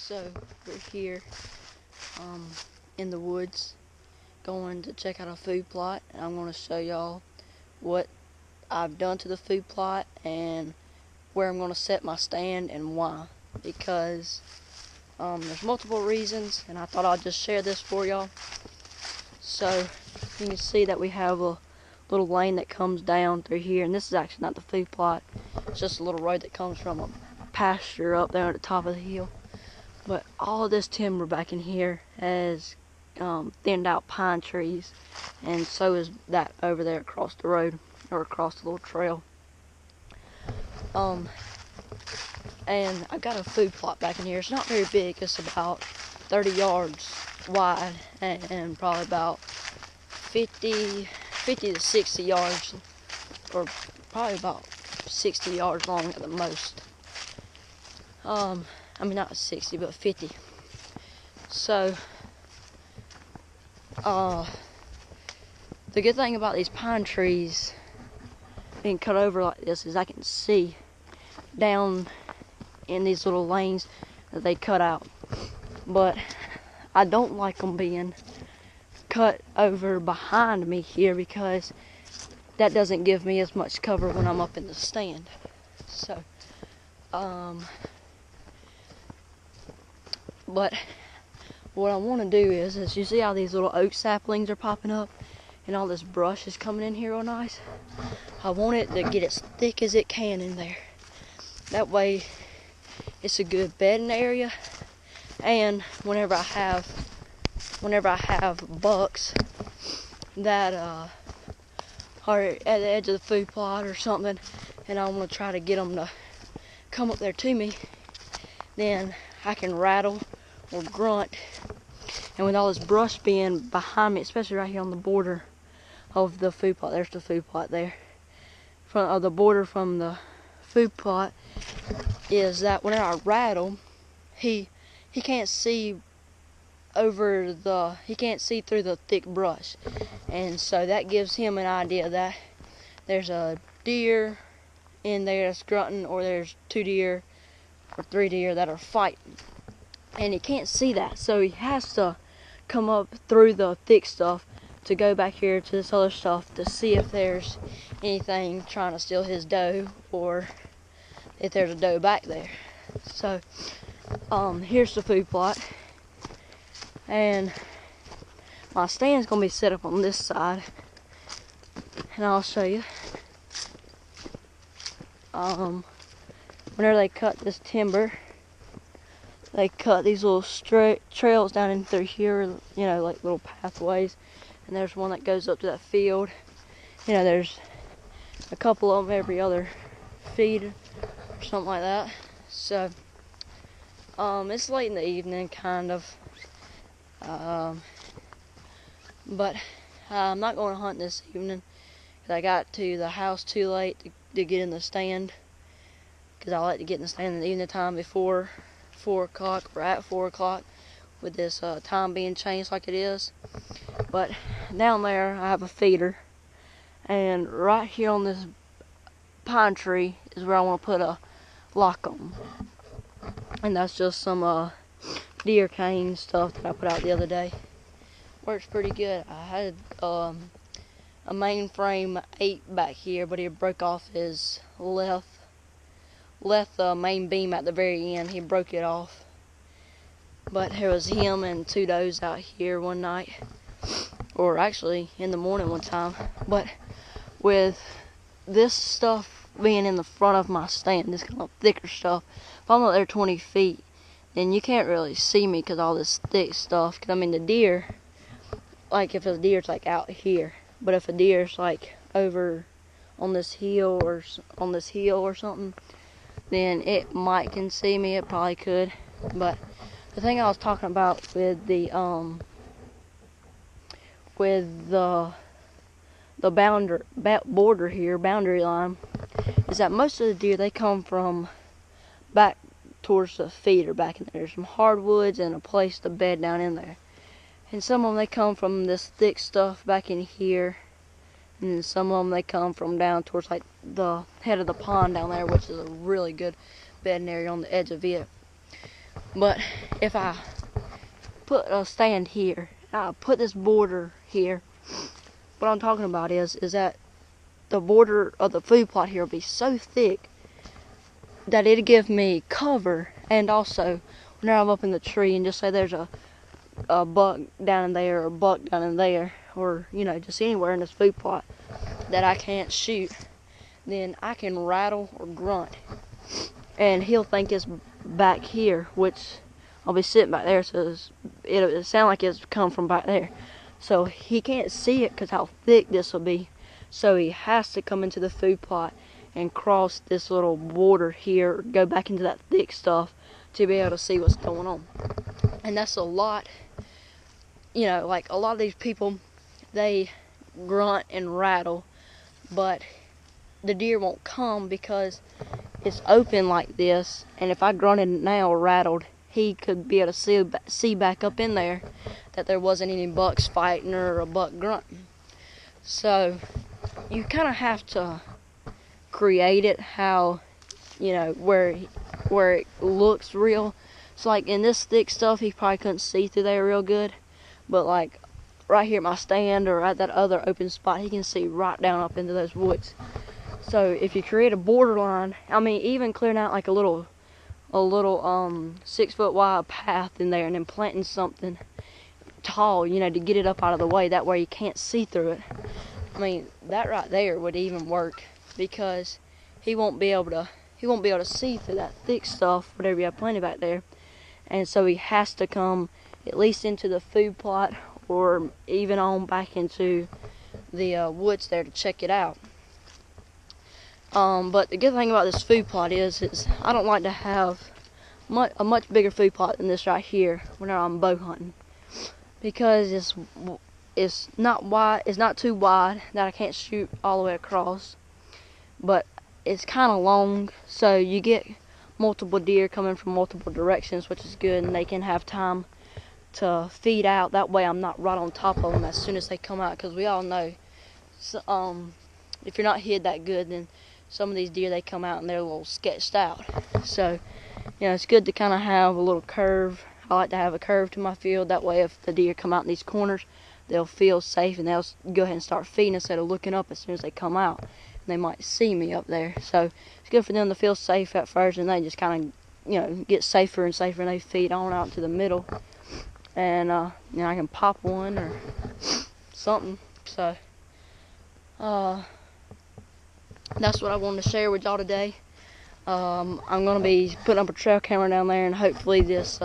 So we're here in the woods going to check out a food plot, and I'm going to show y'all what I've done to the food plot and where I'm going to set my stand and why, because there's multiple reasons, and I thought I'd just share this for y'all. So you can see that we have a little lane that comes down through here, and this is actually not the food plot. It's just a little road that comes from a pasture up there at the top of the hill. But all of this timber back in here has thinned out pine trees, and so is that over there across the road, or across the little trail. And I got a food plot back in here. It's not very big. It's about 30 yards wide and probably about 50 to 60 yards, or probably about 60 yards long at the most. I mean, not 60, but 50. So, the good thing about these pine trees being cut over like this is I can see down in these little lanes that they cut out. But I don't like them being cut over behind me here, because that doesn't give me as much cover when I'm up in the stand. So, but what I want to do is you see how these little oak saplings are popping up and all this brush is coming in here real nice? I want it to get as thick as it can in there. That way it's a good bedding area, and whenever I have bucks that are at the edge of the food plot or something, and I want to try to get them to come up there to me, then I can rattle or grunt. And with all this brush being behind me, especially right here on the border of the food plot, there's the food plot there, from the border from the food plot, is that whenever I rattle, he can't see through the thick brush, and so that gives him an idea that there's a deer in there that's grunting, or there's 2 deer or 3 deer that are fighting, and he can't see that, so he has to come up through the thick stuff to go back here to this other stuff to see if there's anything trying to steal his doe, or if there's a doe back there. So here's the food plot, and my stand's gonna be set up on this side, and I'll show you. Whenever they cut this timber, they cut these little straight trails down in through here, you know, like little pathways, and there's one that goes up to that field. You know, there's a couple of them every other feed or something like that. So it's late in the evening, kind of, but I'm not going to hunt this evening, because I got to the house too late to get in the stand, because I like to get in the stand in the evening time before 4 o'clock, or at 4 o'clock, with this time being changed like it is. But down there I have a feeder, and right here on this pine tree is where I want to put a lock on, and that's just some deer cane stuff that I put out the other day. Works pretty good. I had a mainframe 8 back here, but he broke off his left main beam at the very end. He broke it off. But there was him and 2 does out here one night, or actually in the morning one time. But with this stuff being in the front of my stand, this kind of thicker stuff, if I'm up there 20 feet, then you can't really see me because all this thick stuff. Because I mean, the deer, like if a deer's like out here, but if a deer's like over on this hill or something, then it might can see me. It probably could. But the thing I was talking about with the boundary line, is that most of the deer, they come from back towards the feeder back in there. There's some hardwoods and a place to bed down in there. And some of them, they come from this thick stuff back in here. And some of them, they come from down towards like the head of the pond down there, which is a really good bedding area on the edge of it. But if I put a stand here, I put this border here, what I'm talking about is that the border of the food plot here will be so thick that it'll give me cover, and also when I'm up in the tree and just say there's a buck down in there or a buck down in there, or just anywhere in this food plot that I can't shoot, then I can rattle or grunt and he'll think it's back here, which I'll be sitting back there, so it'll sound like it's come from back there. So he can't see it because how thick this will be. So he has to come into the food plot and cross this little border here, go back into that thick stuff to be able to see what's going on. And that's a lot, like a lot of these people, they grunt and rattle, but the deer won't come because it's open like this, and if I grunted now or rattled, he could be able to see back up in there that there wasn't any bucks fighting or a buck grunting. So you kind of have to create it how, where it looks real. So like in this thick stuff, he probably couldn't see through there real good, but like right here at my stand or at that other open spot, he can see right down up into those woods. So if you create a borderline, even clearing out like a little 6 foot wide path in there and then planting something tall, to get it up out of the way, that way you can't see through it. That right there would even work because he won't be able to see through that thick stuff, whatever you have planted back there. And so he has to come at least into the food plot or even on back into the woods there to check it out. But the good thing about this food plot is I don't like to have a much bigger food plot than this right here whenever I'm bow hunting, because it's not too wide that I can't shoot all the way across, but it's kind of long, so you get multiple deer coming from multiple directions, which is good, and they can have time to feed out. That way I'm not right on top of them as soon as they come out, because we all know, if you're not hid that good, then some of these deer, they come out and they're a little sketched out. So, it's good to kind of have a little curve. I like to have a curve to my field. That way, if the deer come out in these corners, they'll feel safe and they'll go ahead and start feeding instead of looking up as soon as they come out. And they might see me up there. So, it's good for them to feel safe at first, and they just kind of, get safer and safer, and they feed on out to the middle. And, I can pop one or something. So, that's what I wanted to share with y'all today. I'm going to be putting up a trail camera down there, and hopefully this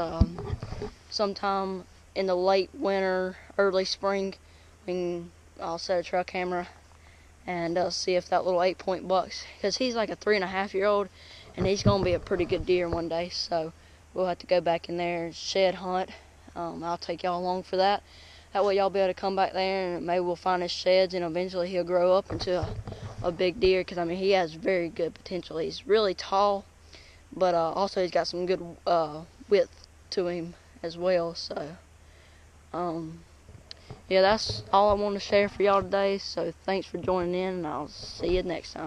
sometime in the late winter, early spring, I'll set a trail camera and see if that little 8-point bucks, because he's like a 3.5-year-old, and he's going to be a pretty good deer one day. So we'll have to go back in there and shed hunt. I'll take y'all along for that. That way y'all be able to come back there, and maybe we'll find his sheds, and eventually he'll grow up into a big deer, because he has very good potential. He's really tall, but also he's got some good width to him as well. So yeah, that's all I want to share for y'all today. So thanks for joining in, and I'll see you next time.